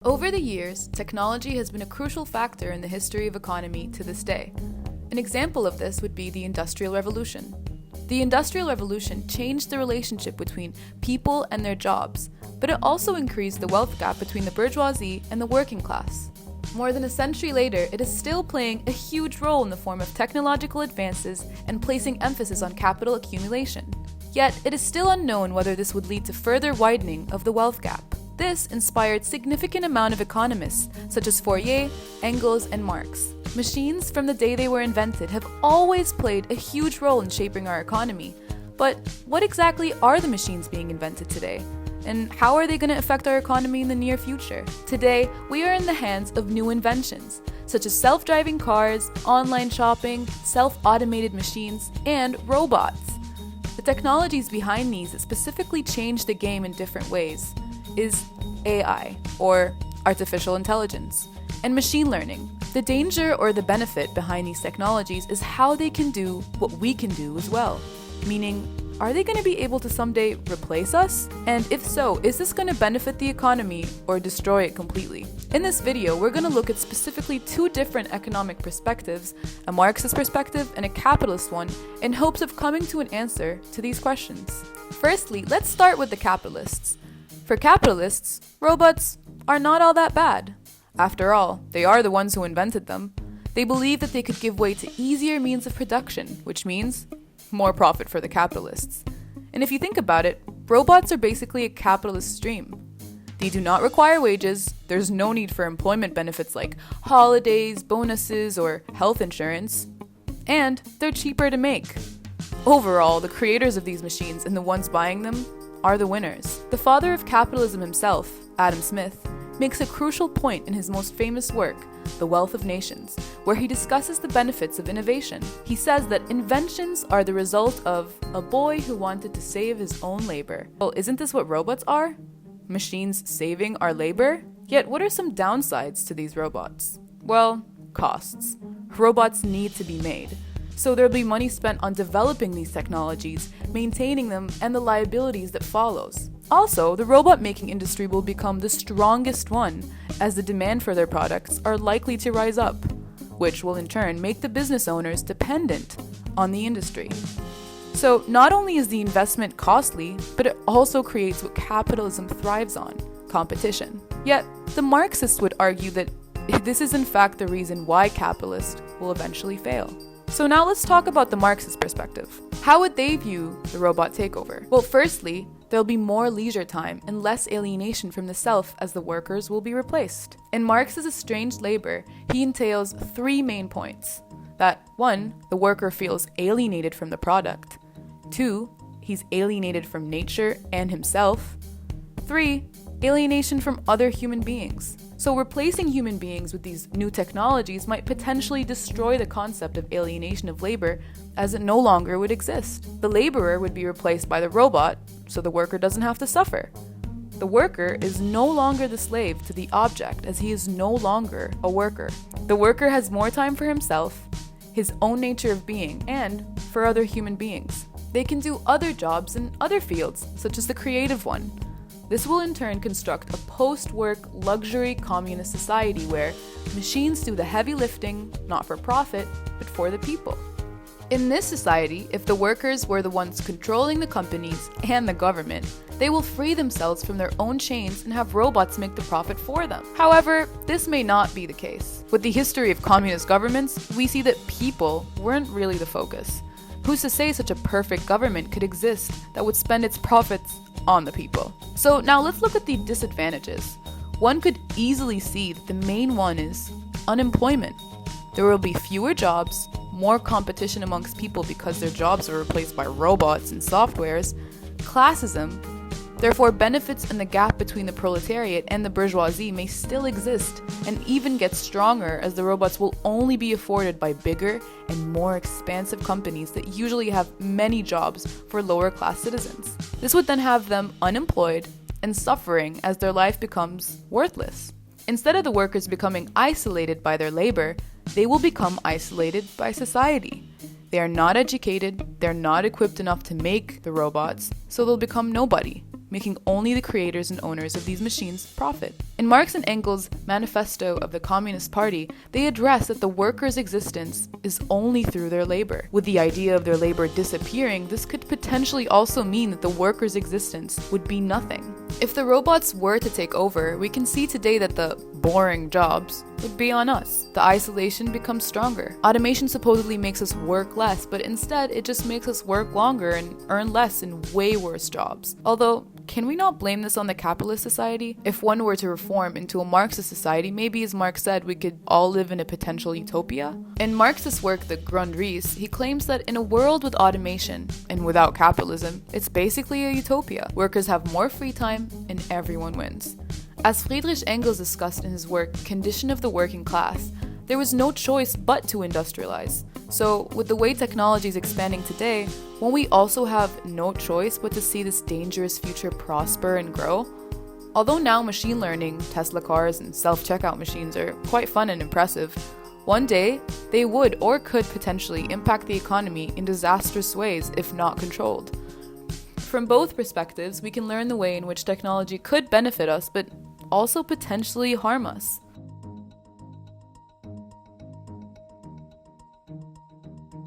Over the years, technology has been a crucial factor in the history of economy to this day. An example of this would be the Industrial Revolution. The Industrial Revolution changed the relationship between people and their jobs, but it also increased the wealth gap between the bourgeoisie and the working class. More than a century later, it is still playing a huge role in the form of technological advances and placing emphasis on capital accumulation. Yet, it is still unknown whether this would lead to further widening of the wealth gap. This inspired significant amount of economists such as Fourier, Engels, and Marx. Machines from the day they were invented have always played a huge role in shaping our economy. But what exactly are the machines being invented today? And how are they going to affect our economy in the near future? Today, we are in the hands of new inventions, such as self-driving cars, online shopping, self-automated machines, and robots. The technologies behind these that specifically change the game in different ways is AI, or artificial intelligence, and machine learning. The danger or the benefit behind these technologies is how they can do what we can do as well. Meaning, are they going to be able to someday replace us? And if so, is this going to benefit the economy or destroy it completely? In this video, we're going to look at specifically two different economic perspectives, a Marxist perspective and a capitalist one, in hopes of coming to an answer to these questions. Firstly, let's start with the capitalists. For capitalists, robots are not all that bad. After all, they are the ones who invented them. They believe that they could give way to easier means of production, which means more profit for the capitalists. And if you think about it, robots are basically a capitalist stream. They do not require wages, there's no need for employment benefits like holidays, bonuses, or health insurance, and they're cheaper to make. Overall, the creators of these machines and the ones buying them are the winners. The father of capitalism himself, Adam Smith, makes a crucial point in his most famous work, The Wealth of Nations, where he discusses the benefits of innovation. He says that inventions are the result of a boy who wanted to save his own labor. Well, isn't this what robots are? Machines saving our labor? Yet what are some downsides to these robots? Well, costs. Robots need to be made. So there'll be money spent on developing these technologies, maintaining them, and the liabilities that follows. Also, the robot-making industry will become the strongest one, as the demand for their products are likely to rise up, which will in turn make the business owners dependent on the industry. So not only is the investment costly, but it also creates what capitalism thrives on, competition. Yet, the Marxists would argue that this is in fact the reason why capitalists will eventually fail. So now let's talk about the Marxist perspective. How would they view the robot takeover? Well, firstly, there'll be more leisure time and less alienation from the self as the workers will be replaced. In Marx's Estranged Labor, he entails three main points. That 1, the worker feels alienated from the product. 2, he's alienated from nature and himself. 3, alienation from other human beings. So replacing human beings with these new technologies might potentially destroy the concept of alienation of labor, as it no longer would exist. The laborer would be replaced by the robot, so the worker doesn't have to suffer. The worker is no longer the slave to the object, as he is no longer a worker. The worker has more time for himself, his own nature of being, and for other human beings. They can do other jobs in other fields, such as the creative one. This will in turn construct a post-work luxury communist society where machines do the heavy lifting, not for profit, but for the people. In this society, if the workers were the ones controlling the companies and the government, they will free themselves from their own chains and have robots make the profit for them. However, this may not be the case. With the history of communist governments, we see that people weren't really the focus. Who's to say such a perfect government could exist that would spend its profits on the people? So now let's look at the disadvantages. One could easily see that the main one is unemployment. There will be fewer jobs, more competition amongst people because their jobs are replaced by robots and softwares, classism. Therefore, benefits and the gap between the proletariat and the bourgeoisie may still exist and even get stronger as the robots will only be afforded by bigger and more expansive companies that usually have many jobs for lower class citizens. This would then have them unemployed and suffering as their life becomes worthless. Instead of the workers becoming isolated by their labor, they will become isolated by society. They are not educated, they're not equipped enough to make the robots, so they'll become nobody. making only the creators and owners of these machines profit. In Marx and Engels' Manifesto of the Communist Party, they address that the workers' existence is only through their labor. With the idea of their labor disappearing, this could potentially also mean that the workers' existence would be nothing. If the robots were to take over, we can see today that the boring jobs would be on us. The isolation becomes stronger. Automation supposedly makes us work less, but instead it just makes us work longer and earn less in way worse jobs. Although, can we not blame this on the capitalist society? If one were to reform into a Marxist society, maybe as Marx said, we could all live in a potential utopia? In Marx's work, The Grundrisse, he claims that in a world with automation and without capitalism, it's basically a utopia. Workers have more free time and everyone wins. As Friedrich Engels discussed in his work Condition of the Working Class, there was no choice but to industrialize. So, with the way technology is expanding today, won't we also have no choice but to see this dangerous future prosper and grow? Although now machine learning, Tesla cars, and self-checkout machines are quite fun and impressive, one day they would or could potentially impact the economy in disastrous ways if not controlled. From both perspectives, we can learn the way in which technology could benefit us, but also potentially harm us.